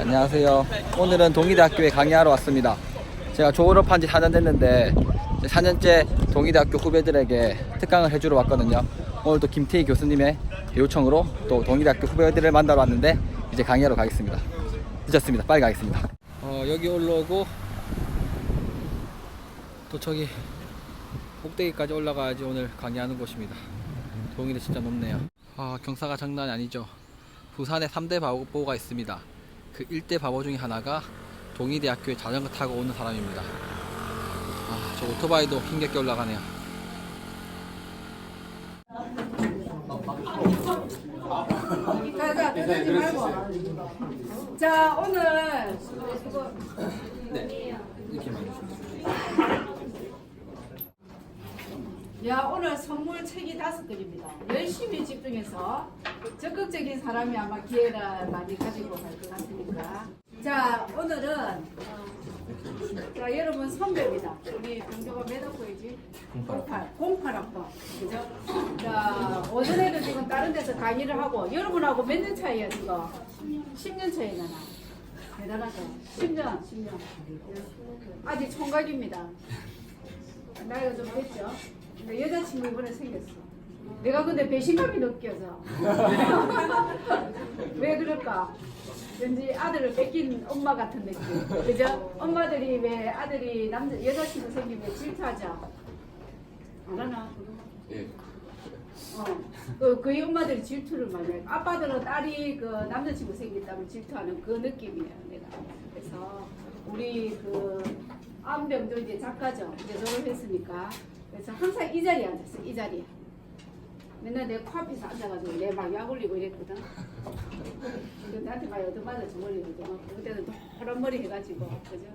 안녕하세요. 오늘은 동의대학교에 강의하러 왔습니다. 제가 졸업한 지 4년 됐는데 4년째 동의대학교 후배들에게 특강을 해주러 왔거든요. 오늘도 김태희 교수님의 요청으로 또 동의대학교 후배들을 만나러 왔는데 이제 강의하러 가겠습니다. 늦었습니다. 빨리 가겠습니다. 여기 올라오고 또 저기 꼭대기까지 올라가야지 오늘 강의하는 곳입니다. 동의대 진짜 높네요. 경사가 장난이 아니죠. 부산에 3대 바보가 있습니다. 그 1대 바보 중에 하나가 동의대학교에 자전거 타고 오는 사람입니다. 저 오토바이도 힘겹게 올라가네요. 자, 뜯지 말고. 자, 오늘 네, 이렇게 만드십니다. 야, 오늘 선물 책이 5권입니다. 열심히 집중해서 적극적인 사람이 아마 기회를 많이 가지고 갈 것 같으니까. 자, 오늘은 자, 여러분 선배입니다. 우리 병조가 몇 학번이지? 08학번. 그죠? 자, 오전에도 지금 다른 데서 강의를 하고 여러분하고 몇 년 차이야 지금? 10년 차이잖아. 대단하죠? 10년. 아직 총각입니다. 나이가 좀 됐죠? 근데 여자친구 이번에 생겼어. 내가 근데 배신감이 느껴져. 왜 그럴까? 왠지 아들을 뺏긴 엄마 같은 느낌. 그죠? 엄마들이 왜 아들이 여자친구 생기면 질투하죠? 안 하나? 예. 그 엄마들이 질투를 많이 해요. 아빠들은 딸이 그 남자친구 생겼다면 질투하는 그 느낌이에요, 내가. 그래서 우리 그 안병도 이제 작가죠. 이제 졸업했으니까. 그래서 항상 이 자리에 앉았어, 이 자리에. 맨날 내 코앞에서 앉아가지고 내 막 약 올리고 이랬거든. 근데 나한테 많이 얻어맞아 주머니거든. 그때는 노란 머리 해가지고, 그죠?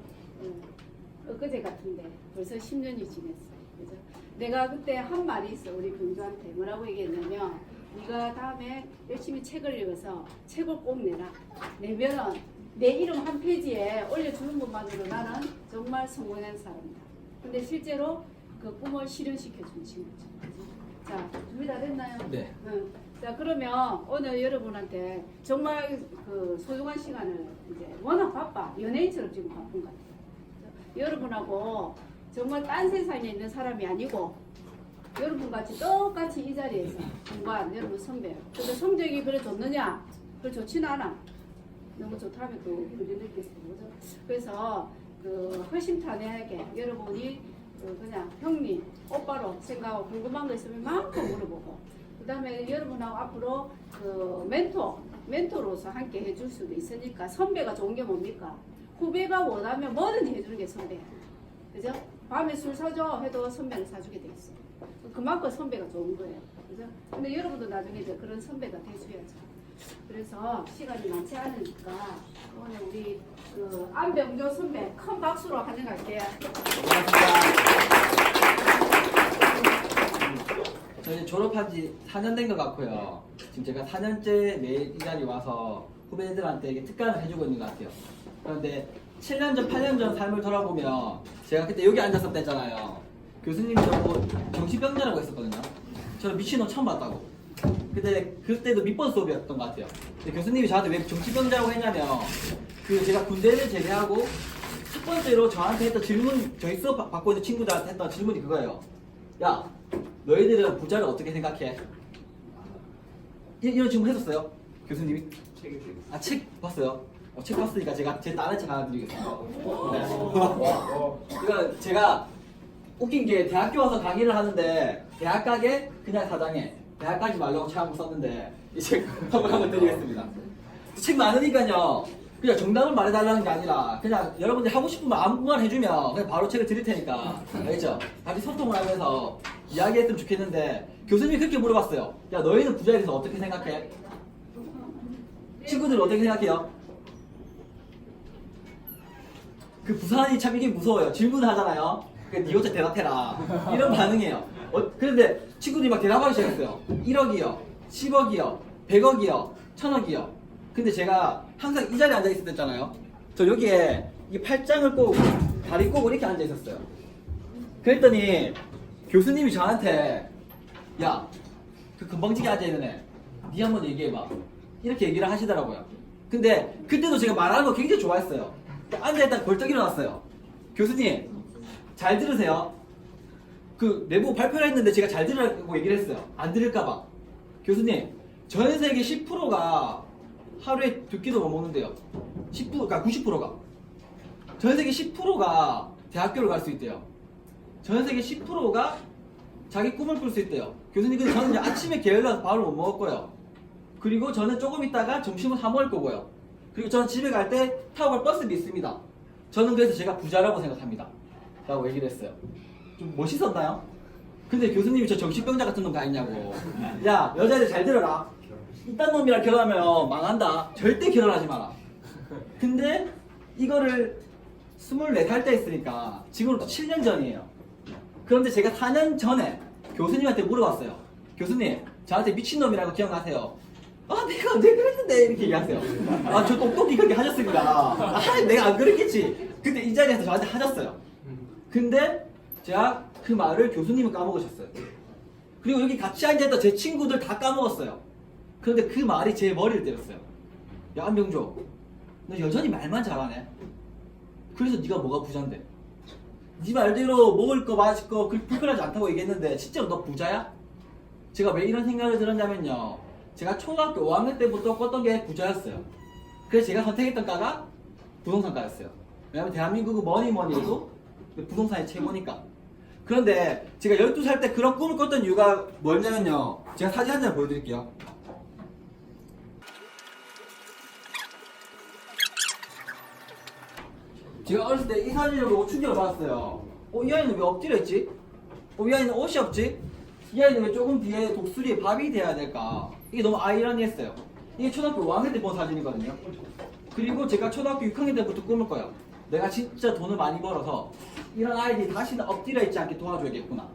엊그제 같은데 벌써 10년이 지났어. 그죠? 내가 그때 한 말이 있어, 우리 병주한테. 뭐라고 얘기했냐면, 네가 다음에 열심히 책을 읽어서 책을 꼭 내라. 내면은 내 이름 한 페이지에 올려주는 것만으로 나는 정말 성공한 사람이다. 근데 실제로 그 꿈을 실현시켜준 친구죠. 자, 준비 다 됐나요? 네. 응. 자, 그러면 오늘 여러분한테 정말 그 소중한 시간을 이제 워낙 바빠. 연예인처럼 지금 바쁜 것 같아요. 여러분하고 정말 딴 세상에 있는 사람이 아니고 여러분 같이 똑같이 이 자리에서 공부한 여러분 선배예요. 근데 성적이 그래 좋느냐? 그래 좋지는 않아. 너무 좋다면 또 그리 느꼈어요. 그죠? 그래서 그 허심탄회하게 여러분이 그냥 형님, 오빠로 생각하고 궁금한 거 있으면 마음껏 물어보고 그 다음에 여러분하고 앞으로 그 멘토로서 함께 해줄 수도 있으니까 선배가 좋은 게 뭡니까? 후배가 원하면 뭐든지 해주는 게 선배야. 그죠? 밤에 술 사줘 해도 선배는 사주게 돼 있어. 그만큼 선배가 좋은 거예요. 그죠? 근데 여러분도 나중에 이제 그런 선배가 되셔야죠. 그래서 시간이 많지 않으니까 오늘 우리 그 안병조 선배 큰 박수로 환영할게요. 저희 졸업한 지 4년 된 것 같고요. 지금 제가 4년째 매일 이 자리에 와서 후배들한테 이게 특강을 해주고 있는 것 같아요. 그런데 7년 전, 8년 전 삶을 돌아보면 제가 그때 여기 앉았었대잖아요. 교수님이 저보고 정신병자라고 했었거든요. 저는 미친놈 처음 봤다고. 근데 그때도 밑번 수업이었던 것 같아요. 근데 교수님이 저한테 왜 정신병자라고 했냐면 제가 군대를 제대하고 첫 번째로 저한테 했던 질문, 저희 수업 받고 있는 친구들한테 했던 질문이 그거예요. 야, 너희들은 부자를 어떻게 생각해? 이런 질문 했었어요, 교수님이? 책 봤어요? 책 봤으니까 제가 제 딴의 책 하나 드리겠습니다. 네. 이거 제가 웃긴 게 대학교 와서 강의를 하는데 대학 가게 그냥 사장에 대학 가지 말라고 책 한 권 썼는데 이 책 한번 드리겠습니다. 책 많으니까요. 그냥 정답을 말해달라는 게 아니라 그냥 여러분들이 하고 싶으면 아무거나 해주면 그냥 바로 책을 드릴 테니까 알겠죠? 같이 소통을 하면서 이야기했으면 좋겠는데 교수님이 그렇게 물어봤어요. 야, 너희는 부자에 대해서 어떻게 생각해? 친구들 어떻게 생각해요? 그 부산이 참 이게 무서워요. 질문을 하잖아요. 니 혼자 대답해라. 이런 반응이에요. 그런데 친구들이 막 대답하기 시작했어요. 1억이요, 10억이요, 100억이요, 1000억이요. 근데 제가 항상 이 자리에 앉아 있었잖아요. 저 여기에 이 팔짱을 꼬고 다리 꼬고 이렇게 앉아 있었어요. 그랬더니 교수님이 저한테 야, 그 금방지게 앉아 있는 애, 니 한번 얘기해봐. 이렇게 얘기를 하시더라고요. 근데 그때도 제가 말하는 거 굉장히 좋아했어요. 앉아있다가 벌떡 일어났어요. 교수님, 잘 들으세요. 그 내부 발표를 했는데 제가 잘 들으라고 얘기를 했어요. 안 들을까봐. 교수님, 전 세계 10%가 하루에 2끼도 못 먹는데요. 10%가 90%가. 전 세계 10%가 대학교를 갈 수 있대요. 전 세계 10%가 자기 꿈을 꿀 수 있대요. 교수님, 근데 저는 이제 아침에 게을러서 밥을 못 먹을 거예요. 그리고 저는 조금 있다가 점심을 사 먹을 거고요. 그리고 저는 집에 갈 때 타고 갈 버스도 있습니다. 저는 그래서 제가 부자라고 생각합니다. 라고 얘기를 했어요. 좀 멋있었나요? 근데 교수님이 저 정신병자 같은 놈 다 있냐고. 야, 여자애들 잘 들어라. 이딴 놈이랑 결혼하면 망한다. 절대 결혼하지 마라. 근데 이거를 24살 때 했으니까 지금으로부터 7년 전이에요. 그런데 제가 4년 전에 교수님한테 물어봤어요. 교수님, 저한테 미친놈이라고 기억나세요? 아, 내가 언제 그랬는데 이렇게 얘기하세요. 아, 저 똑똑히 그렇게 하셨습니다. 아, 내가 안 그랬겠지. 근데 이 자리에서 저한테 하셨어요. 근데 제가 그 말을 교수님은 까먹으셨어요. 그리고 여기 같이 앉아있던 제 친구들 다 까먹었어요. 그런데 그 말이 제 머리를 때렸어요. 야, 안병조, 너 여전히 말만 잘하네. 그래서 네가 뭐가 부자인데? 네 말대로 먹을 거 마실 거 불편하지 않다고 얘기했는데 실제로 너 부자야? 제가 왜 이런 생각을 들었냐면요, 제가 초등학교 5학년 때부터 꿨던 게 부자였어요. 그래서 제가 선택했던 과가 부동산과였어요. 왜냐면 대한민국은 뭐니 해도 부동산이 최고니까. 그런데 제가 12살 때 그런 꿈을 꿨던 이유가 뭐였냐면요, 제가 사진 한 장 보여드릴게요. 제가 어렸을 때 이 사진을 보고 충격을 받았어요. 이 아이는 왜 엎드려 있지? 이 아이는 옷이 없지? 이 아이는 왜 조금 뒤에 독수리에 밥이 돼야 될까? 이게 너무 아이러니했어요. 이게 초등학교 5학년 때 본 사진이거든요. 그리고 제가 초등학교 6학년 때부터 꿈을 꿔요. 내가 진짜 돈을 많이 벌어서 이런 아이들이 다시는 엎드려 있지 않게 도와줘야겠구나.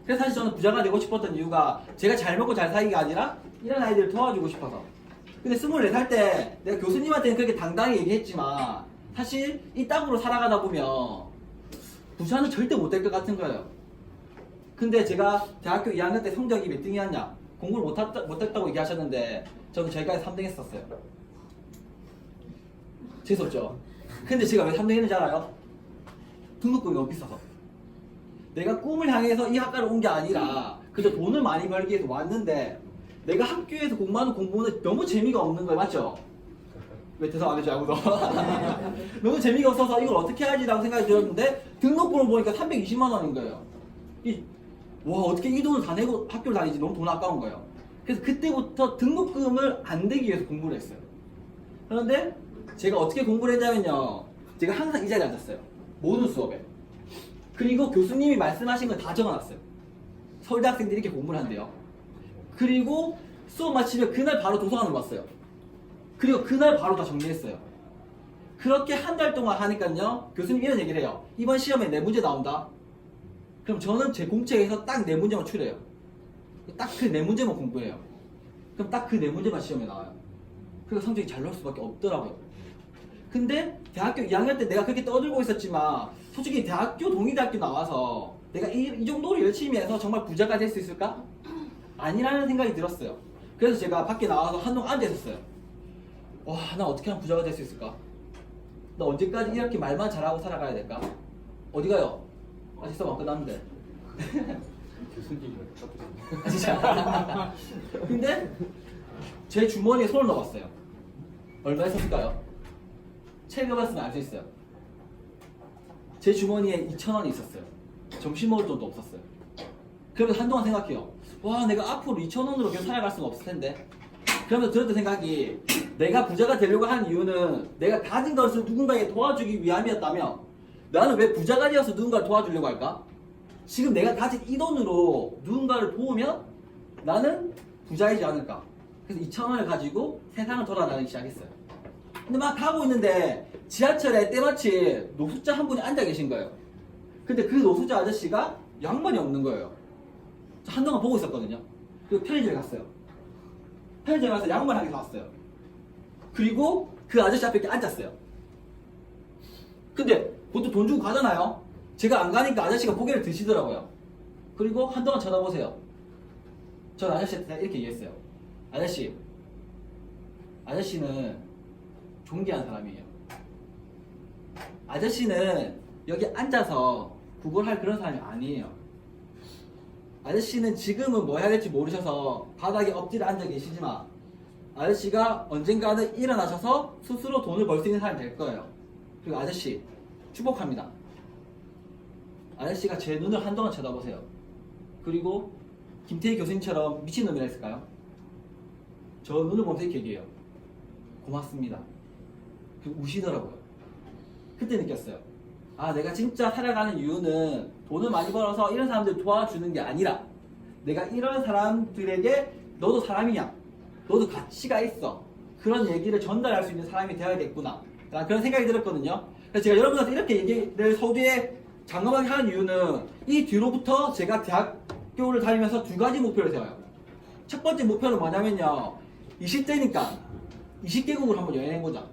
그래서 사실 저는 부자가 되고 싶었던 이유가 제가 잘 먹고 잘 살기가 아니라 이런 아이들을 도와주고 싶어서. 근데 24살 때 내가 교수님한테는 그렇게 당당히 얘기했지만 사실 이 땅으로 살아가다 보면 부자는 절대 못 될 것 같은 거예요. 근데 제가 대학교 2학년 때 성적이 몇 등이었냐? 공부를 못했다고 얘기하셨는데 저는 저희까지 3등 했었어요. 재수없죠? 근데 제가 왜 3등 했는지 알아요? 등록금이 너무 비싸서. 내가 꿈을 향해서 이 학과를 온 게 아니라 그저 돈을 많이 벌기 위해서 왔는데 내가 학교에서 공부하는 공부는 너무 재미가 없는 거예요. 맞죠? 왜 대답 안 해줘 아무도? 너무 재미가 없어서 이걸 어떻게 해야지 라고 생각이 들었는데 등록금을 보니까 320만 원인 거예요. 와, 어떻게 이 돈을 다 내고 학교를 다니지? 너무 돈 아까운 거예요. 그래서 그때부터 등록금을 안 내기 위해서 공부를 했어요. 그런데 제가 어떻게 공부를 했냐면요, 제가 항상 이 자리에 앉았어요. 모든 수업에. 그리고 교수님이 말씀하신 걸 다 적어놨어요. 서울대 학생들이 이렇게 공부를 한대요. 그리고 수업 마치면 그날 바로 도서관을 왔어요. 그리고 그날 바로 다 정리했어요. 그렇게 한 달 동안 하니까요, 교수님 이런 얘기를 해요. 이번 시험에 4문제 나온다. 그럼 저는 제 공책에서 딱 4문제만 추려요. 딱 그 4문제만 공부해요. 그럼 딱 그 4문제만 시험에 나와요. 그래서 성적이 잘 나올 수밖에 없더라고요. 근데 대학교 2학년 때 내가 그렇게 떠들고 있었지만 솔직히 대학교 동의대학교 나와서 내가 이 정도로 열심히 해서 정말 부자가 될 수 있을까? 아니라는 생각이 들었어요. 그래서 제가 밖에 나와서 한동안 앉아 있었어요. 와, 나 어떻게 하면 부자가 될 수 있을까? 나 언제까지 이렇게 말만 잘하고 살아가야 될까? 어디 가요? 아직 수업 안 끝났는데. 교수님을 아, 진짜. 근데 제 주머니에 손을 넣어봤어요. 얼마에 썼을까요? 책 읽어봤으면 알 수 있어요. 제 주머니에 2,000원이 있었어요. 점심 먹을 돈도 없었어요. 그러면서 한동안 생각해요. 와, 내가 앞으로 2,000원으로 계속 살아갈 수는 없을 텐데. 그러면서 들었던 생각이, 내가 부자가 되려고 하는 이유는 내가 가진 것을 누군가에게 도와주기 위함이었다면 나는 왜 부자가 되어서 누군가를 도와주려고 할까? 지금 내가 가진 이 돈으로 누군가를 도우면 나는 부자이지 않을까? 그래서 2,000원을 가지고 세상을 돌아다니기 시작했어요. 근데 막 가고 있는데 지하철에 때마침 노숙자 한 분이 앉아 계신 거예요. 근데 그 노숙자 아저씨가 양말이 없는 거예요. 저 한동안 보고 있었거든요. 그리고 편의점에 갔어요. 편의점에 가서 양말 한 개 사왔어요. 그리고 그 아저씨 앞에 이렇게 앉았어요. 근데 보통 돈 주고 가잖아요. 제가 안 가니까 아저씨가 고개를 드시더라고요. 그리고 한동안 쳐다보세요. 전 아저씨한테 이렇게 얘기했어요. 아저씨는 존귀한 사람이에요. 아저씨는 여기 앉아서 구걸할 그런 사람이 아니에요. 아저씨는 지금은 뭐 해야 될지 모르셔서 바닥에 엎드려 앉아 계시지만 아저씨가 언젠가는 일어나셔서 스스로 돈을 벌 수 있는 사람이 될 거예요. 그리고 아저씨 축복합니다. 아저씨가 제 눈을 한동안 쳐다보세요. 그리고 김태희 교수님처럼 미친놈이라 했을까요? 저 눈을 보면서 이렇게 얘기해요. 고맙습니다. 그리고 우시더라고요. 그때 느꼈어요. 아, 내가 진짜 살아가는 이유는 돈을 많이 벌어서 이런 사람들 도와주는 게 아니라 내가 이런 사람들에게 너도 사람이냐? 너도 가치가 있어. 그런 얘기를 전달할 수 있는 사람이 되어야겠구나. 라는 그런 생각이 들었거든요. 그래서 제가 여러분한테 이렇게 얘기를 서두에 장엄하게 하는 이유는 이 뒤로부터 제가 대학교를 다니면서 두 가지 목표를 세워요. 첫 번째 목표는 뭐냐면요. 20대니까 20개국을 한번 여행해보자.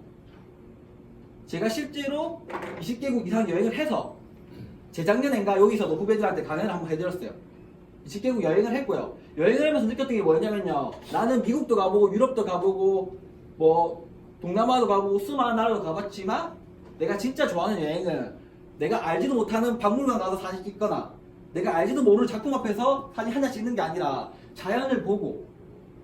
제가 실제로 20개국 이상 여행을 해서 재작년엔가 여기서도 후배들한테 강연을 한번 해드렸어요. 20개국 여행을 했고요. 여행을 하면서 느꼈던 게 뭐였냐면요. 나는 미국도 가보고 유럽도 가보고 뭐 동남아도 가보고 수많은 나라도 가봤지만 내가 진짜 좋아하는 여행은 내가 알지도 못하는 박물관 가서 사진 찍거나 내가 알지도 모르는 작품 앞에서 사진 한 장 찍는 게 아니라 자연을 보고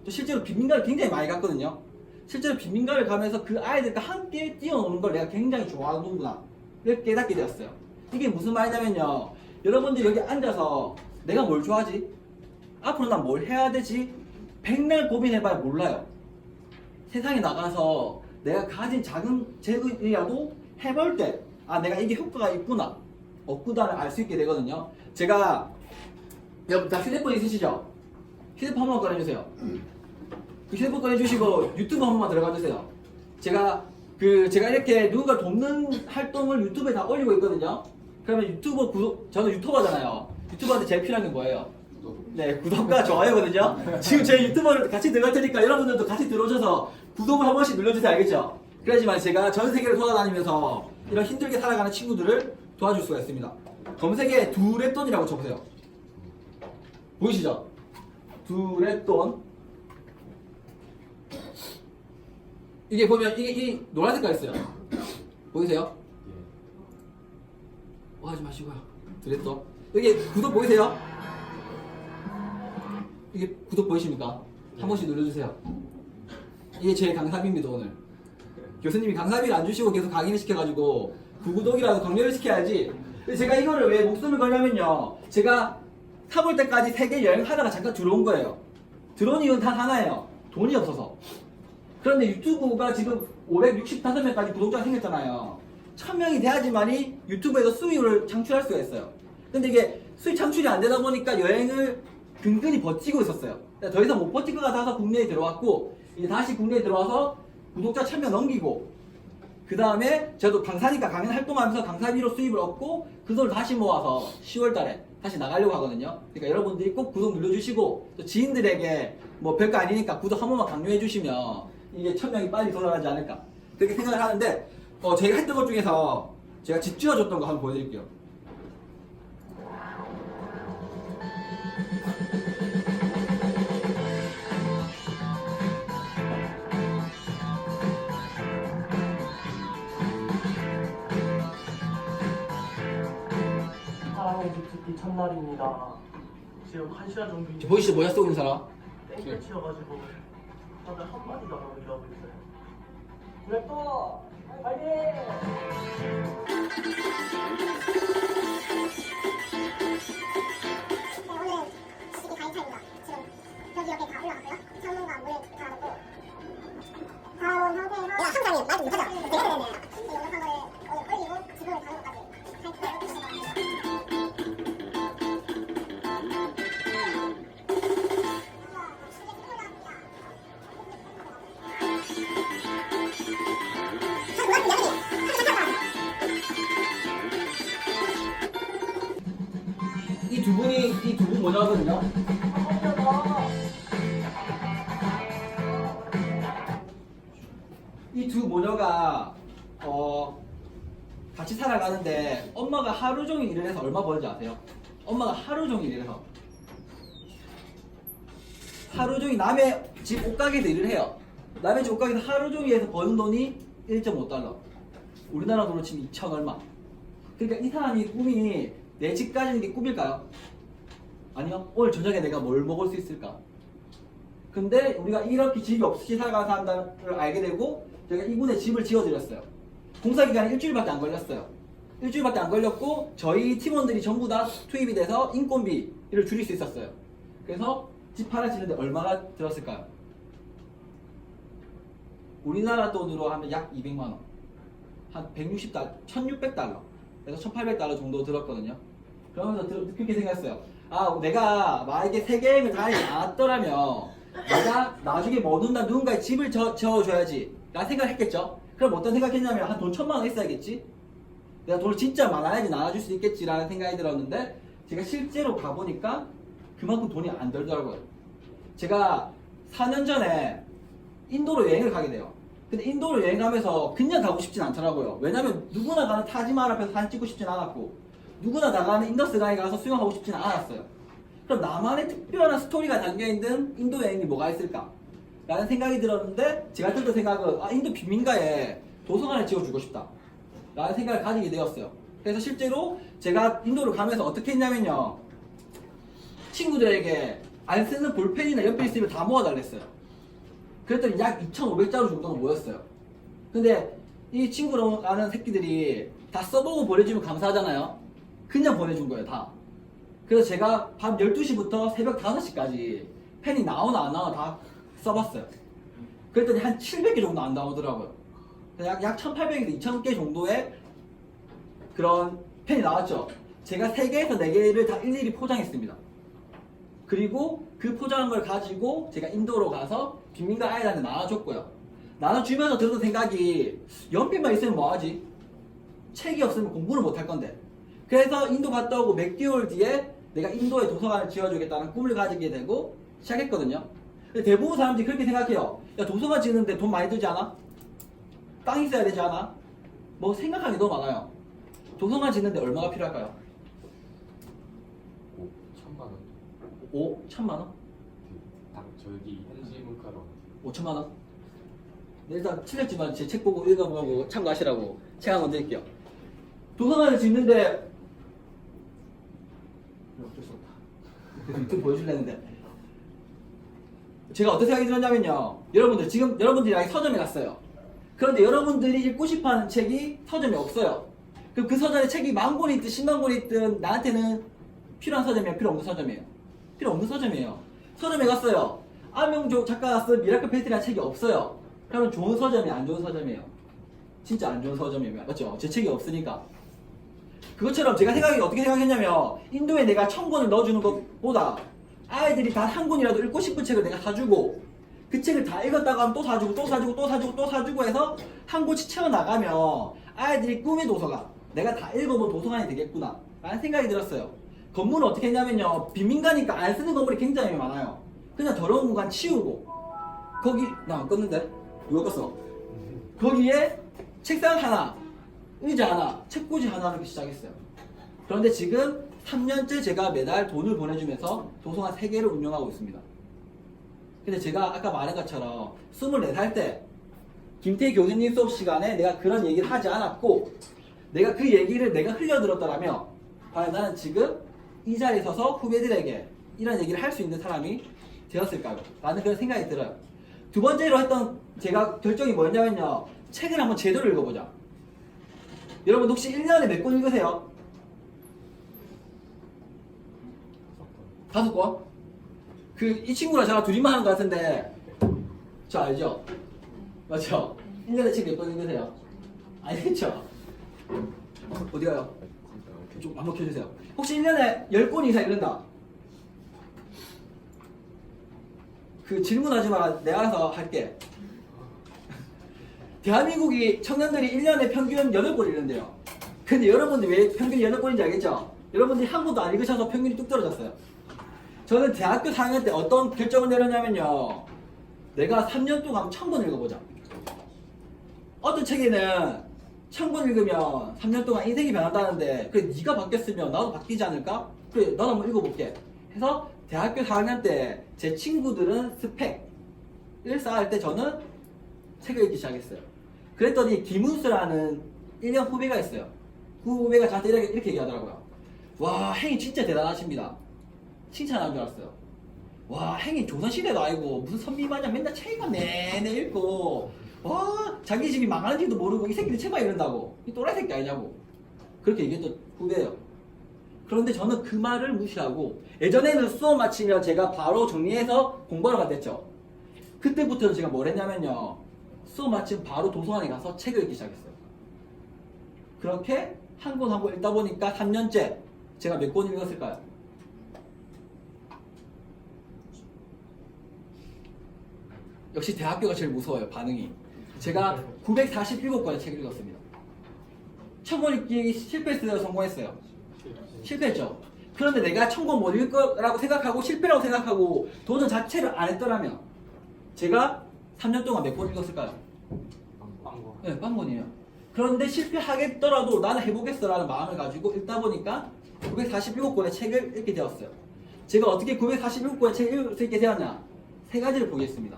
또 실제로 빈민가를 굉장히 많이 갔거든요. 실제로 빈민가를 가면서 그 아이들과 함께 뛰어노는 걸 내가 굉장히 좋아하는구나 이렇게 깨닫게 되었어요. 이게 무슨 말이냐면요. 여러분들 여기 앉아서 내가 뭘 좋아하지? 앞으로 난 뭘 해야 되지? 백날 고민해봐야 몰라요. 세상에 나가서 내가 가진 작은 재능이라도 해볼 때 아, 내가 이게 효과가 있구나 없구나를 알 수 있게 되거든요. 제가 여러분 다 휴대폰 있으시죠? 휴대폰 한 번만 꺼내주세요. 그 휴대폰 꺼내주시고 유튜브 한 번만 들어가주세요. 제가 이렇게 누군가 돕는 활동을 유튜브에 다 올리고 있거든요. 그러면 유튜브 구독, 저는 유튜버잖아요. 유튜버한테 제일 필요한 게 뭐예요? 네, 구독과 좋아요거든요. 지금 제 유튜버를 같이 들어갈 테니까 여러분들도 같이 들어오셔서 구독을 한 번씩 눌러주세요. 알겠죠? 그러지만 제가 전 세계를 돌아다니면서 이런 힘들게 살아가는 친구들을 도와줄 수가 있습니다. 검색에 두렛돈이라고 쳐보세요. 보이시죠? 두렛돈. 이게 보면 이 노란 색깔 있어요. 보이세요? 하지 마시고요. 두렛돈. 이게 구독 보이세요? 이게 구독 보이십니까? 한 번씩 눌러주세요. 이게 제 강사비입니다 오늘. 교수님이 강사비를 안 주시고 계속 강의를 시켜가지고 구구독이라도 격려를 시켜야지. 제가 이거를 왜 목숨을 걸냐면요. 제가 3월 때까지 세계 여행하다가 잠깐 들어온 거예요. 들어온 이유는 단 하나예요. 돈이 없어서. 그런데 유튜브가 지금 565명까지 구독자가 생겼잖아요. 1000명이 돼야지만이 유튜브에서 수익을 창출할 수가 있어요. 근데 이게 수익 창출이 안 되다 보니까 여행을 근근히 버티고 있었어요. 더 이상 못 버틸 것 같아서 국내에 들어왔고 이제 다시 국내에 들어와서 구독자 1000명 넘기고 그 다음에 저도 강사니까 강연 활동하면서 강사비로 수입을 얻고 그 돈을 다시 모아서 10월 달에 다시 나가려고 하거든요. 그러니까 여러분들이 꼭 구독 눌러주시고 또 지인들에게 뭐 별거 아니니까 구독 한 번만 강요해 주시면 이게 1000명이 빨리 돌아가지 않을까 그렇게 생각을 하는데 제가 했던 것 중에서 제가 집 지어줬던 거 한번 보여드릴게요. 사랑의 집짓기 첫날입니다. 지금 1시간 정도 보이시죠? 모자 쓰고 있는 사람? 땡볕 치여가지고 다들 한마디도 안 하고 일하고 있어요. 그래 또! 파이팅! 오늘은 집이 가인차입니다. 지금 벽이 이렇게 다 올라갔고요. 창문과 문을 다 닫고 다 놓은 상태에서 야, 항상 말 좀 못하자. 내가 그랬네. 이 영상을 오늘 올리고 지금을 가는 것까지 살펴볼 것입니다. 이 두 분 모자거든요. 이 두 모녀가 같이 살아가는데 엄마가 하루 종일 일을 해서 얼마 버는지 아세요? 엄마가 하루 종일 일을 해서 하루 종일 남의 집 옷가게에서 일을 해요. 남의 집 옷가게에서 하루 종일 해서 버는 돈이 1.5달러. 우리나라 돈으로 치면 2천 얼마. 그러니까 이 사람이 꿈이 내 집 가지는 게 꿈일까요? 아니요. 오늘 저녁에 내가 뭘 먹을 수 있을까? 근데 우리가 이렇게 집이 없이 살아가는 사람들을 알게 되고 제가 이분의 집을 지어드렸어요. 공사기간이 일주일밖에 안 걸렸어요. 일주일밖에 안 걸렸고 저희 팀원들이 전부 다 투입이 돼서 인건비를 줄일 수 있었어요. 그래서 집 하나 짓는데 얼마나 들었을까요? 우리나라 돈으로 하면 약 200만 원. 한 160달러, 1600달러. 그래서 1800달러 정도 들었거든요. 그러면서 그렇게 생각했어요. 아, 내가 만약에 세계여행을 다니지 않았더라면 내가 나중에 뭐 누군가의 집을 지어줘야지 라는 생각을 했겠죠. 그럼 어떤 생각했냐면 한 돈 1000만 원 있어야겠지. 내가 돈을 진짜 많아야지 나눠줄 수 있겠지라는 생각이 들었는데 제가 실제로 가보니까 그만큼 돈이 안 들더라고요. 제가 4년 전에 인도로 여행을 가게 돼요. 근데 인도로 여행 가면서 그냥 가고 싶진 않더라고요. 왜냐면 누구나 가는 타지마할 앞에서 사진 찍고 싶진 않았고 누구나 나가는 인더스 강에 가서 수영하고 싶지는 않았어요. 그럼 나만의 특별한 스토리가 담겨있는 인도 여행이 뭐가 있을까? 라는 생각이 들었는데 제가 들던 생각은 인도 빈민가에 도서관을 지어주고 싶다 라는 생각을 가지게 되었어요. 그래서 실제로 제가 인도를 가면서 어떻게 했냐면요, 친구들에게 안 쓰는 볼펜이나 연필 있으면 다 모아달랬어요. 그랬더니 약 2,500자루 정도는 모였어요. 근데 이 친구라는 새끼들이 다 써보고 보내주면 감사하잖아요. 그냥 보내준 거예요, 다. 그래서 제가 밤 12시부터 새벽 5시까지 펜이 나오나 안 나오나 다 써봤어요. 그랬더니 한 700개 정도 안 나오더라고요. 약 1800에서 2000개 정도의 그런 펜이 나왔죠. 제가 3개에서 4개를 다 일일이 포장했습니다. 그리고 그 포장한 걸 가지고 제가 인도로 가서 빈민가 아이들한테 나눠줬고요. 나눠주면서 들었던 생각이 연필만 있으면 뭐하지? 책이 없으면 공부를 못할 건데. 그래서 인도 갔다 오고 몇 개월 뒤에 내가 인도에 도서관을 지어주겠다는 꿈을 가지게 되고 시작했거든요. 근데 대부분 사람들이 그렇게 생각해요. 야, 도서관 지는데 돈 많이 들지 않아? 땅 있어야 되지 않아? 뭐 생각하는 게 너무 많아요. 도서관 짓는데 얼마가 필요할까요? 5천만 원. 5천만 원? 저기 현지 물가로 5천만 원? 네, 일단 틀렸지만 제 책 보고 읽어보고 참고하시라고 책 한권 드릴게요. 도서관을 짓는데 어쩔 수 없다. 좀 보여주려는데 제가 어떤 생각이 들었냐면요, 여러분들 지금 여러분들이 아직 서점에 갔어요. 그런데 여러분들이 읽고 싶어하는 책이 서점에 없어요. 그럼 그 서점에 책이 10,000권이 있든 100,000권이 있든 나한테는 필요한 서점이에요, 필요 없는 서점이에요? 필요 없는 서점이에요. 서점에 갔어요. 안명조 작가가 쓴 미라클 페이트라는 책이 없어요. 그러면 좋은 서점이에요, 안 좋은 서점이에요? 진짜 안 좋은 서점이에요. 맞죠? 제 책이 없으니까. 그것처럼 제가 어떻게 생각했냐면 인도에 내가 1000권을 넣어주는 것보다 아이들이 단 한 권이라도 읽고 싶은 책을 내가 사주고 그 책을 다 읽었다가 하면 또 사주고 또 사주고 또 사주고 또 사주고 해서 한 권씩 채워나가면 아이들이 꿈의 도서관, 내가 다 읽어본 도서관이 되겠구나 라는 생각이 들었어요. 건물은 어떻게 했냐면요, 빈민가니까 안 쓰는 건물이 굉장히 많아요. 그냥 더러운 공간 치우고 거기 나 안 껐는데? 누가 껐어? 거기에 책상 하나, 의자 하나, 책꽂이 하나 이렇게 시작했어요. 그런데 지금 3년째 제가 매달 돈을 보내주면서 도서관 3개를 운영하고 있습니다. 근데 제가 아까 말한 것처럼 24살 때 김태희 교수님 수업 시간에 내가 그런 얘기를 하지 않았고 내가 그 얘기를 내가 흘려들었더라면 과연 나는 지금 이 자리에 서서 후배들에게 이런 얘기를 할 수 있는 사람이 되었을까요? 라는 그런 생각이 들어요. 두 번째로 했던 제가 결정이 뭐였냐면요, 책을 한번 제대로 읽어보자. 여러분 혹시 1년에 몇 권 읽으세요? 5권? 이 친구랑 저랑 둘이만 하는 것 같은데 저 알죠? 맞죠? 1년에 책 몇 권 읽으세요? 알겠죠? 어디 가요? 좀 한번 켜주세요. 혹시 1년에 10권 이상 읽는다? 질문하지 마라. 내가 알아서 할게. 대한민국이 청년들이 1년에 평균 8권 읽는데요. 근데 여러분들 왜 평균이 8권인지 알겠죠? 여러분들이 한 권도 안 읽으셔서 평균이 뚝 떨어졌어요. 저는 대학교 4학년 때 어떤 결정을 내렸냐면요, 내가 3년 동안 1000권 읽어보자. 어떤 책에는 1000권 읽으면 3년 동안 인생이 변한다는데 그래 네가 바뀌었으면 나도 바뀌지 않을까? 그래 나도 한번 읽어볼게 해서 대학교 4학년 때 제 친구들은 스펙을 쌓을 때 저는 책을 읽기 시작했어요. 그랬더니 김은수라는 1년 후배가 있어요. 그 후배가 저한테 이렇게 얘기하더라고요. 와, 행이 진짜 대단하십니다. 칭찬하는 줄 알았어요. 와, 행이 조선시대도 아니고 무슨 선비마냥 맨날 책만 내내 읽고 와, 자기 집이 망하는지도 모르고 이 새끼들 책만 읽는다고. 이 또라이 새끼 아니냐고. 그렇게 얘기했던 후배예요. 그런데 저는 그 말을 무시하고 예전에는 수업 마치면 제가 바로 정리해서 공부하러 갔댔죠. 그때부터는 제가 뭘 했냐면요. 수업 마치면 바로 도서관에 가서 책을 읽기 시작했어요. 그렇게 한 권 한 권 읽다 보니까 3년째 제가 몇 권 읽었을까요? 역시 대학교가 제일 무서워요, 반응이. 제가 947권의 책을 읽었습니다. 첫 권 읽기 실패했어요, 성공했어요? 실패했죠. 그런데 내가 1000권 못 읽을 거라고 생각하고 실패라고 생각하고 도전 자체를 안 했더라면 제가 3년 동안 몇 권 읽었을까요? 빵거. 네, 빵권이에요. 그런데 실패하겠더라도 나는 해보겠어라는 마음을 가지고 읽다 보니까 947권의 책을 읽게 되었어요. 제가 어떻게 947권의 책을 읽을 수 있게 되었냐? 세 가지를 보겠습니다.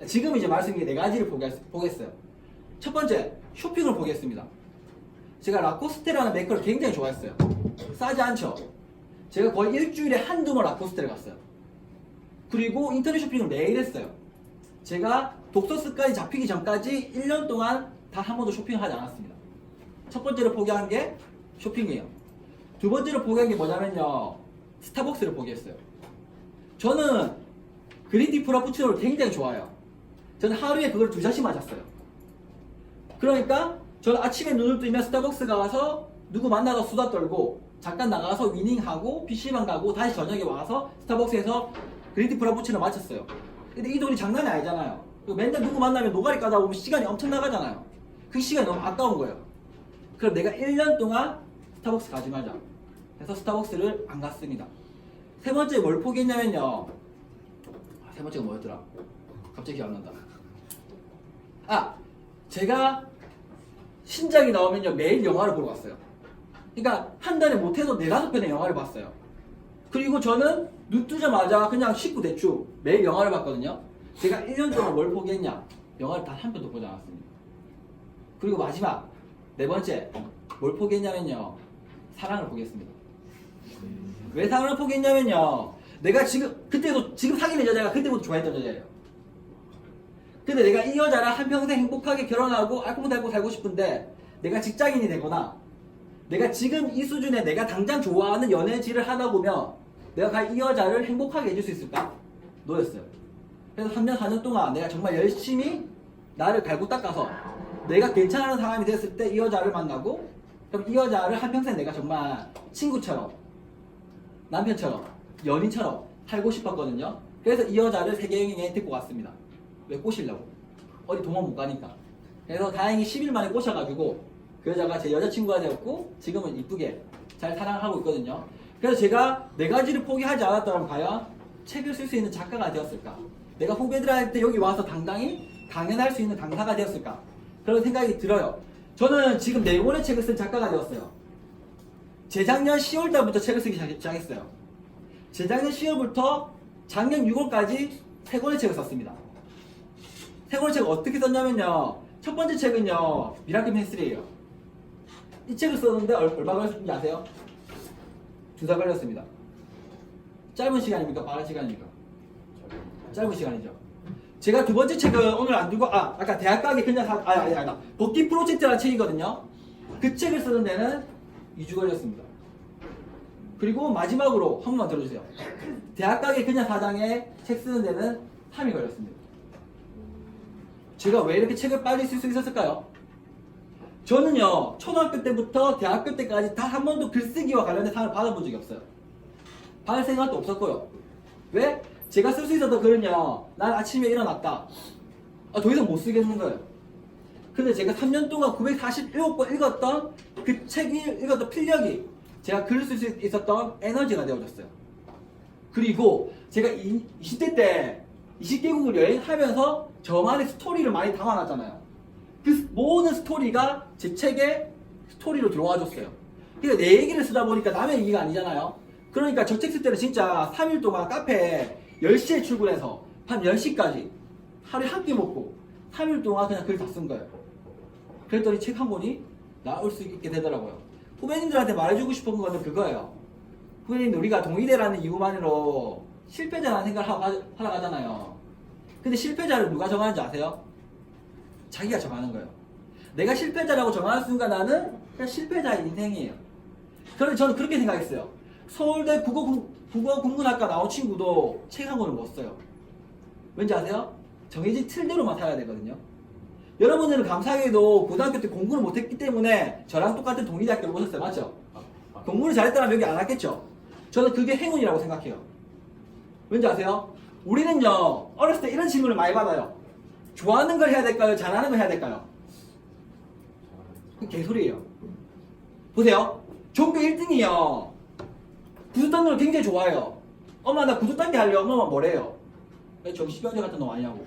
지금 이제 말씀드린 네 가지를 보겠어요. 첫 번째, 쇼핑을 보겠습니다. 제가 라코스테라는 메이커를 굉장히 좋아했어요. 싸지 않죠? 제가 거의 일주일에 한두 번 라코스테를 갔어요. 그리고 인터넷 쇼핑을 매일 했어요. 제가 독서스까지 잡히기 전까지 1년 동안 단 한 번도 쇼핑을 하지 않았습니다. 첫 번째로 포기한 게 쇼핑이에요. 두 번째로 포기한 게 뭐냐면요. 스타벅스를 포기했어요. 저는 그린티 프라푸치노를 굉장히 좋아해요. 저는 하루에 그걸 2잔씩 마셨어요. 그러니까 저는 아침에 눈을 뜨면 스타벅스 가서 누구 만나서 수다 떨고 잠깐 나가서 위닝하고 PC방 가고 다시 저녁에 와서 스타벅스에서 그린티 프라푸치노 마셨어요. 근데 이 돈이 장난이 아니잖아요. 맨날 누구 만나면 노가리 까다 보면 시간이 엄청 나가잖아요. 그 시간이 너무 아까운 거예요. 그럼 내가 1년 동안 스타벅스 가지 말자. 그래서 스타벅스를 안 갔습니다. 세 번째 뭘 포기했냐면요. 세 번째가 뭐였더라? 갑자기 기억 안 난다. 제가 신작이 나오면요 매일 영화를 보러 갔어요. 그러니까 한 달에 못해도 4-5편의 영화를 봤어요. 그리고 저는 눈 뜨자마자 그냥 씻고 대충 매일 영화를 봤거든요. 제가 1년 동안 뭘 포기했냐? 영화를 단 한 편도 보지 않았습니다. 그리고 마지막 네 번째 뭘 포기했냐면요. 사랑을 포기했습니다. 왜 사랑을 포기했냐면요. 내가 지금 사귀는 여자가 그때부터 좋아했던 여자예요. 근데 내가 이 여자랑 한평생 행복하게 결혼하고 알콩달콩 살고 싶은데 내가 직장인이 되거나 내가 지금 이 수준에 내가 당장 좋아하는 연애질을 하다 보면 내가 과연 이 여자를 행복하게 해줄 수 있을까? 노였어요. 그래서 3년, 4년 동안 내가 정말 열심히 나를 갈고 닦아서 내가 괜찮은 사람이 됐을 때 이 여자를 만나고 그럼 이 여자를 한평생 내가 정말 친구처럼 남편처럼 연인처럼 살고 싶었거든요. 그래서 이 여자를 세계여행에 데리고 갔습니다. 왜 꼬시려고? 어디 도망 못 가니까. 그래서 다행히 10일 만에 꼬셔가지고 그 여자가 제 여자친구가 되었고 지금은 이쁘게 잘 사랑하고 있거든요. 그래서 제가 네 가지를 포기하지 않았다면 과연 책을 쓸 수 있는 작가가 되었을까? 내가 후배들한테 여기 와서 당당히 강연할 수 있는 강사가 되었을까? 그런 생각이 들어요. 저는 지금 4권의 책을 쓴 작가가 되었어요. 재작년 10월달부터 책을 쓰기 시작했어요. 재작년 10월부터 작년 6월까지 3권의 책을 썼습니다. 3권의 책을 어떻게 썼냐면요. 첫 번째 책은요. 미라클 펜슬이에요. 이 책을 썼는데 얼마 걸렸는지 아세요? 2달 걸렸습니다. 짧은 시간입니까? 빠른 시간입니까? 짧은 시간이죠. 제가 두 번째 책은 오늘 안 두고 아까 대학 가기 그냥 아니다. 복귀 프로젝트라는 책이거든요. 그 책을 쓰는 데는 2주 걸렸습니다. 그리고 마지막으로 한 번만 들어주세요. 대학 가기 그냥 사장에 책 쓰는 데는 3일 걸렸습니다. 제가 왜 이렇게 책을 빨리 쓸 수 있었을까요? 저는요 초등학교 때부터 대학교 때까지 단 한 번도 글쓰기와 관련된 상을 받아본 적이 없어요. 받을 생각도 없었고요. 왜? 제가 쓸 수 있었던 글은요, 난 아침에 일어났다. 더 이상 못 쓰겠는 거예요. 근데 제가 3년 동안 947권 읽었던 그 책이 읽었던 필력이 제가 글을 쓸 수 있었던 에너지가 되어줬어요. 그리고 제가 20대 때 20개국을 여행하면서 저만의 스토리를 많이 담아놨잖아요. 그 모든 스토리가 제 책에 스토리로 들어와 줬어요. 그러니까 내 얘기를 쓰다 보니까 남의 얘기가 아니잖아요. 그러니까 저 책 쓸 때는 진짜 3일 동안 카페에 10시에 출근해서 밤 10시까지 하루에 한 끼 먹고 3일 동안 그냥 글 다 쓴 거예요. 그랬더니 책 한 권이 나올 수 있게 되더라고요. 후배님들한테 말해주고 싶은 거는 그거예요. 후배님들, 우리가 동의대라는 이유만으로 실패자라는 생각을 하러 가잖아요. 근데 실패자를 누가 정하는지 아세요? 자기가 정하는 거예요. 내가 실패자라고 정하는 순간 나는 그냥 실패자의 인생이에요. 그런데 저는 그렇게 생각했어요. 서울대 국어국문학과 나온 친구도 책 한 권을 못 써요. 왠지 아세요? 정해진 틀대로만 살아야 되거든요. 여러분들은 감사하게도 고등학교 때 공부를 못했기 때문에 저랑 똑같은 동의대학교를 오셨어요. 맞죠? 공부를 잘했다면 여기 안 왔겠죠? 저는 그게 행운이라고 생각해요. 왠지 아세요? 우리는요, 어렸을 때 이런 질문을 많이 받아요. 좋아하는 걸 해야 될까요? 잘하는 걸 해야 될까요? 그 개소리예요. 보세요. 전교 1등이요. 구두 닦는 걸 굉장히 좋아해요. 엄마 나 구두 닦기 할래. 엄마가 뭐래요? 정신병자 같은 놈 아니냐고.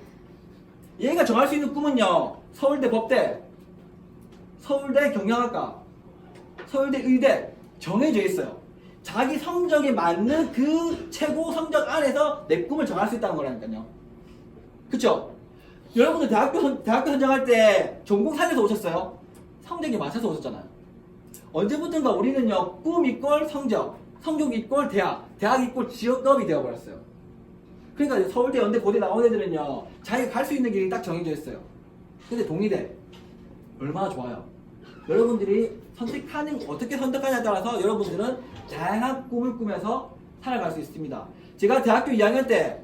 얘가 정할 수 있는 꿈은요. 서울대 법대, 서울대 경영학과, 서울대 의대 정해져 있어요. 자기 성적에 맞는 그 최고 성적 안에서 내 꿈을 정할 수 있다는 거라니까요. 그쵸? 여러분들 대학교 선정할 때 전공 살려서 오셨어요? 성적에 맞춰서 오셨잖아요. 언제부턴가 우리는요, 꿈 이꼴 성적, 성적 이꼴 대학, 대학 이꼴 직업이 되어버렸어요. 그러니까 서울대, 연대, 고대 나온 애들은요, 자기가 갈 수 있는 길이 딱 정해져 있어요. 근데 동의대, 얼마나 좋아요. 여러분들이 어떻게 선택하냐에 따라서 여러분들은 다양한 꿈을 꾸면서 살아갈 수 있습니다. 제가 대학교 2학년 때,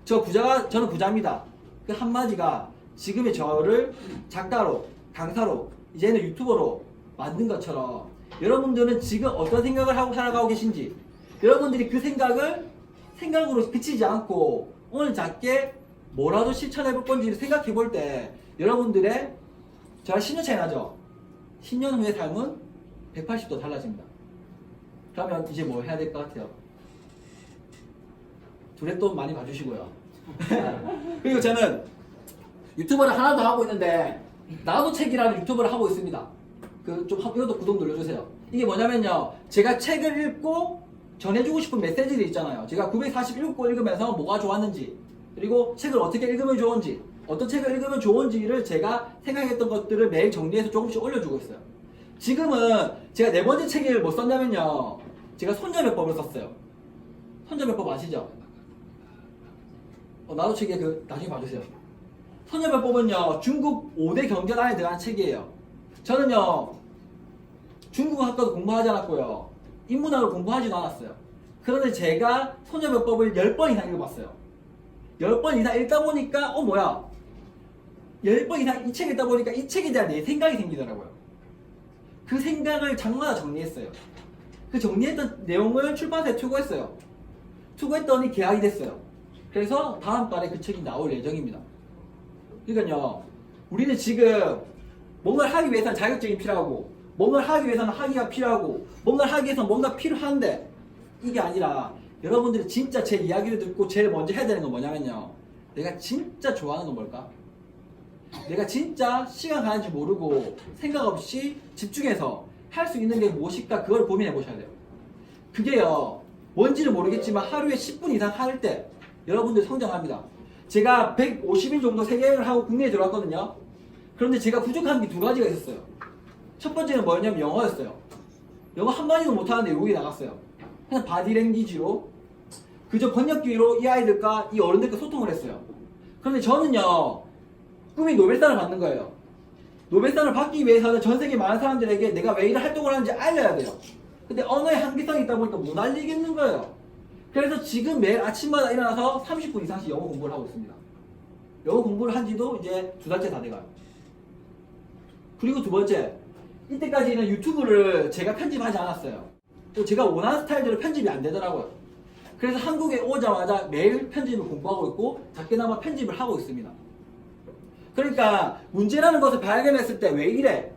저는 부자입니다. 그 한마디가 지금의 저를 작가로, 강사로, 이제는 유튜버로 만든 것처럼 여러분들은 지금 어떤 생각을 하고 살아가고 계신지, 여러분들이 그 생각으로 그치지 않고 오늘 작게 뭐라도 실천해 볼 건지를 생각해 볼 때 여러분들의 저랑 10년 차이 나죠? 10년 후의 삶은 180도 달라집니다. 그러면 이제 뭐 해야 될 것 같아요? 두렛돈 많이 봐주시고요. 그리고 저는 유튜버를 하나 더 하고 있는데 나도 책이라는 유튜버를 하고 있습니다. 이것도 구독 눌러주세요. 이게 뭐냐면요, 제가 책을 읽고 전해주고 싶은 메시지들 있잖아요. 제가 947권 읽으면서 뭐가 좋았는지, 그리고 책을 어떻게 읽으면 좋은지, 어떤 책을 읽으면 좋은지를 제가 생각했던 것들을 매일 정리해서 조금씩 올려주고 있어요. 지금은 제가 4번째 책을 뭐 썼냐면요, 제가 손자매법을 썼어요. 손자매법 아시죠? 나도 책에 나중에 봐주세요. 손자매법은요, 중국 5대 경제단에 들어간 책이에요. 저는요, 중국어학과도 공부하지 않았고요, 인문학을 공부하지도 않았어요. 그런데 제가 손자매법을 10번 이상 읽어봤어요. 10번 이상 읽다 보니까 뭐야, 10번 이상 이 책 읽다 보니까 이 책에 대한 내 생각이 생기더라고요. 그 생각을 장마다 정리했어요. 그 정리했던 내용을 출판사에 투고했어요. 투고했더니 계약이 됐어요. 그래서 다음 달에 그 책이 나올 예정입니다. 그러니까요, 우리는 지금 뭔가를 하기 위해서는 자격증이 필요하고, 뭔가를 하기 위해서는 학위가 필요하고, 뭔가를 하기 위해서는 뭔가 필요한데, 이게 아니라 여러분들이 진짜 제 이야기를 듣고 제일 먼저 해야 되는 건 뭐냐면요, 내가 진짜 좋아하는 건 뭘까? 내가 진짜 시간 가는지 모르고 생각 없이 집중해서 할 수 있는 게 무엇일까, 그걸 고민해 보셔야 돼요. 그게요, 뭔지는 모르겠지만 하루에 10분 이상 할 때 여러분들 성장합니다. 제가 150일 정도 세계여행을 하고 국내에 들어왔거든요. 그런데 제가 부족한 게 2가지가 있었어요. 첫 번째는 뭐였냐면 영어였어요. 영어 한마디도 못하는데 외국에 나갔어요. 그냥 바디랭귀지로, 그저 번역기로 이 아이들과 이 어른들과 소통을 했어요. 그런데 저는요, 꿈이 노벨상을 받는 거예요. 노벨상을 받기 위해서는 전 세계 많은 사람들에게 내가 왜 이런 활동을 하는지 알려야 돼요. 근데 언어의 한계성이 있다 보니까 못 알리겠는 거예요. 그래서 지금 매일 아침마다 일어나서 30분 이상씩 영어 공부를 하고 있습니다. 영어 공부를 한 지도 이제 2달째 다 돼가요. 그리고 두 번째, 이때까지는 유튜브를 제가 편집하지 않았어요. 또 제가 원하는 스타일대로 편집이 안 되더라고요. 그래서 한국에 오자마자 매일 편집을 공부하고 있고 작게나마 편집을 하고 있습니다. 그러니까 문제라는 것을 발견했을 때 왜 이래?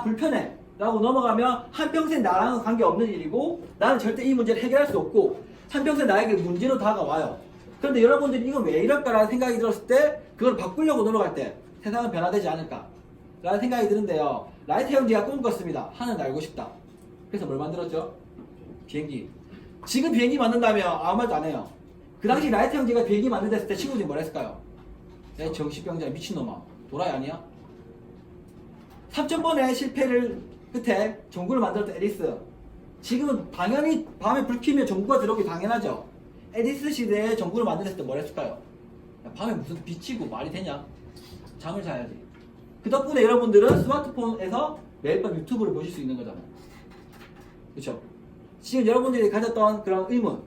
불편해 라고 넘어가면 한평생 나랑은 관계없는 일이고 나는 절대 이 문제를 해결할 수 없고 한평생 나에게 문제로 다가와요. 그런데 여러분들이 이건 왜 이럴까라는 생각이 들었을 때 그걸 바꾸려고 노력할 때 세상은 변화되지 않을까 라는 생각이 드는데요, 라이트 형제가 꿈꿨습니다. 하늘 날고 싶다. 그래서 뭘 만들었죠? 비행기. 지금 비행기 만든다면 아무 말도 안 해요. 그 당시 라이트 형제가 비행기 만든댔을 때 친구들이 뭐라 했을까요? 야, 정신병자 미친놈아, 도라이 아니야? 3,000번의 실패를 끝에 전구를 만들었던 에디슨. 지금은 당연히 밤에 불 켜면 전구가 들어오기 당연하죠. 에디슨 시대에 전구를 만들었을 때 뭘 했을까요? 야, 밤에 무슨 비치고 말이 되냐? 잠을 자야지. 그 덕분에 여러분들은 스마트폰에서 매일 밤 유튜브를 보실 수 있는 거잖아요. 그렇죠? 지금 여러분들이 가졌던 그런 의문,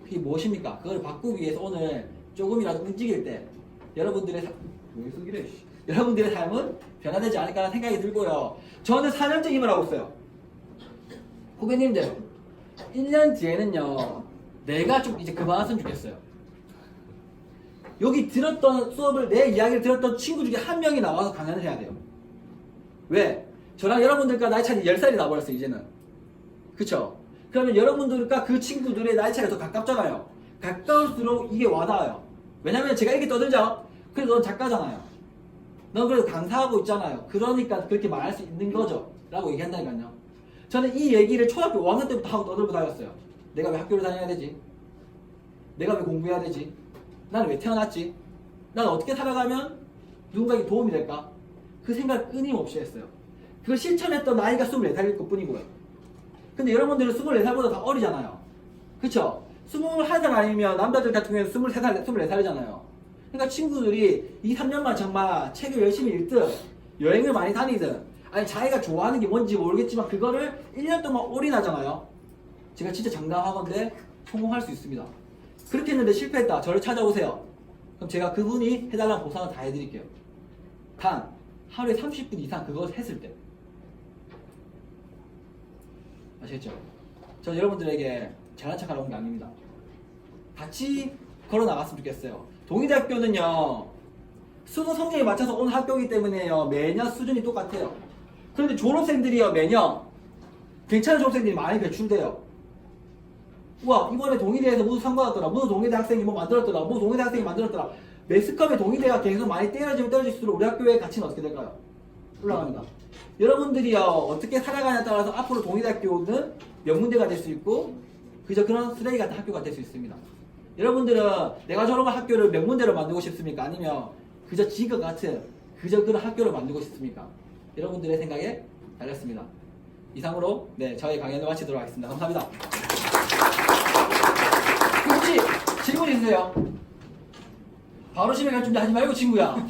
그게 무엇입니까? 그걸 바꾸기 위해서 오늘 조금이라도 움직일 때 여러분들의 왜 속이래? 여러분들의 삶은 변화되지 않을까라는 생각이 들고요. 저는 4년째 힘을 하고 있어요. 후배님들, 1년 뒤에는요, 내가 좀 이제 그만했으면 좋겠어요. 여기 들었던 수업을, 내 이야기를 들었던 친구 중에 한 명이 나와서 강연을 해야 돼요. 왜? 저랑 여러분들과 나이 차이 10살이 나버렸어요, 이제는. 그쵸? 그러면 여러분들과 그 친구들의 나이 차이가 더 가깝잖아요. 가까울수록 이게 와닿아요. 왜냐면 제가 이렇게 떠들죠? 그래도 넌 작가잖아요. 넌 그래도 강사하고 있잖아요. 그러니까 그렇게 말할 수 있는 거죠. 라고 얘기한다니까요. 저는 이 얘기를 초등학교 5학년 때부터 하고 떠들고 다녔어요. 내가 왜 학교를 다녀야 되지? 내가 왜 공부해야 되지? 나는 왜 태어났지? 나는 어떻게 살아가면 누군가에게 도움이 될까? 그 생각을 끊임없이 했어요. 그걸 실천했던 나이가 24살일 것 뿐이고요. 근데 여러분들은 24살보다 더 어리잖아요. 그쵸? 21살 아니면 남자들 같은 경우에는 23살, 24살이잖아요. 그러니까 친구들이 2, 3년만 정말 책을 열심히 읽든 여행을 많이 다니든 아니 자기가 좋아하는 게 뭔지 모르겠지만 그거를 1년 동안 올인하잖아요. 제가 진짜 장담하건대 성공할 수 있습니다. 그렇게 했는데 실패했다. 저를 찾아오세요. 그럼 제가 그분이 해달라는 보상을 다 해드릴게요. 단 하루에 30분 이상 그걸 했을 때. 아시겠죠? 저 여러분들에게 잘난 척하러 온 게 아닙니다. 같이 걸어 나갔으면 좋겠어요. 동의대학교는요 수능 성적에 맞춰서 온 학교이기 때문에요 매년 수준이 똑같아요. 그런데 졸업생들이요 매년 괜찮은 졸업생들이 많이 배출돼요. 우와 이번에 동의대에서 무슨 상 받았더라, 무슨 동의대 학생이 뭐 만들었더라, 무슨 동의대 학생이 만들었더라. 매스컴의 동의대가 계속 많이 떨어지면 떨어질수록 우리 학교의 가치는 어떻게 될까요? 올라갑니다. 여러분들이요 어떻게 살아가냐에 따라서 앞으로 동의대학교는 명문대가 될 수 있고 그저 그런 쓰레기 같은 학교가 될 수 있습니다. 여러분들은 내가 졸업한 학교를 명문대로 만들고 싶습니까? 아니면 그저 지금 같은 그저 그런 학교를 만들고 싶습니까? 여러분들의 생각에 달렸습니다. 이상으로 저희 강연을 마치도록 하겠습니다. 감사합니다. 혹시 질문 있으세요? 바로 집에 갈 준비 하지 말고 친구야.